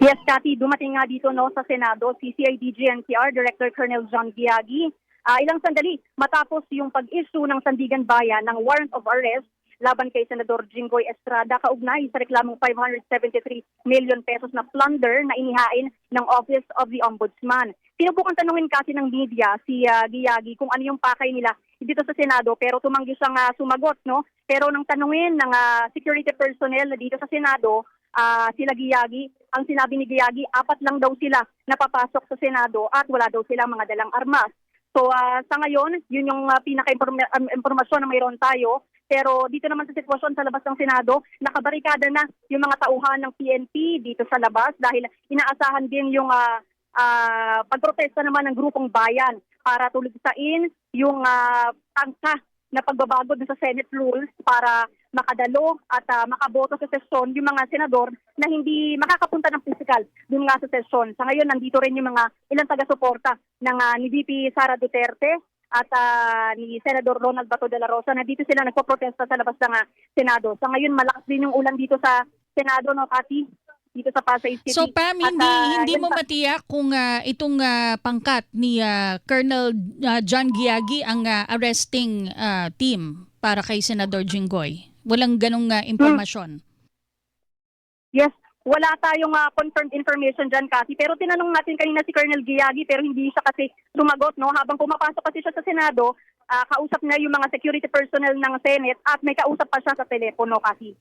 Yes, Cathy, dumating nga dito no sa Senado si CIDG-NCR Director Colonel John Giagi. Ilang sandali matapos yung pag-issue ng Sandigan Bayan ng warrant of arrest laban kay Senador Jinggoy Estrada kaugnay sa reklamong 573 million pesos na plunder na inihain ng Office of the Ombudsman. Sinubukan tanungin kasi ng media si Giagi kung ano yung pakay nila dito sa Senado pero tumanggi siyang sumagot, no? Pero nang tanungin ng security personnel na dito sa Senado, sila Giagi, ang sinabi ni Giagi, 4 lang daw sila napapasok sa Senado at wala daw silang mga dalang armas. So sa ngayon, yun yung pinaka-impormasyon na mayroon tayo. Pero dito naman sa sitwasyon sa labas ng Senado, nakabarikada na yung mga tauhan ng PNP dito sa labas dahil inaasahan din yung pagprotesta naman ng grupong bayan para tuligsain yung tangka na pagbabago sa Senate rules para makadalo at makaboto sa sesyon yung mga senador na hindi makakapunta ng physical dun nga sa sesyon. Sa ngayon, nandito rin yung mga ilang taga-suporta ng ni VP Sara Duterte at ni Senador Ronald Bato de la Rosa na dito sila nagpo-protesta sa labas ng Senado. Sa ngayon, malakas din yung ulan dito sa Senado, no, Cathy? Dito sa Pasay City. So Pam, hindi mo matiyak kung itong pangkat ni Colonel John Giagi ang arresting team para kay Senador Jinggoy. Walang ganong impormasyon. Yes, wala tayong confirmed information dyan, Cathy. Pero tinanong natin kanina si Colonel Giagi pero hindi siya kasi sumagot, no? Habang pumapasok kasi siya sa Senado, kausap niya yung mga security personnel ng Senate at may kausap pa siya sa telepono, Cathy.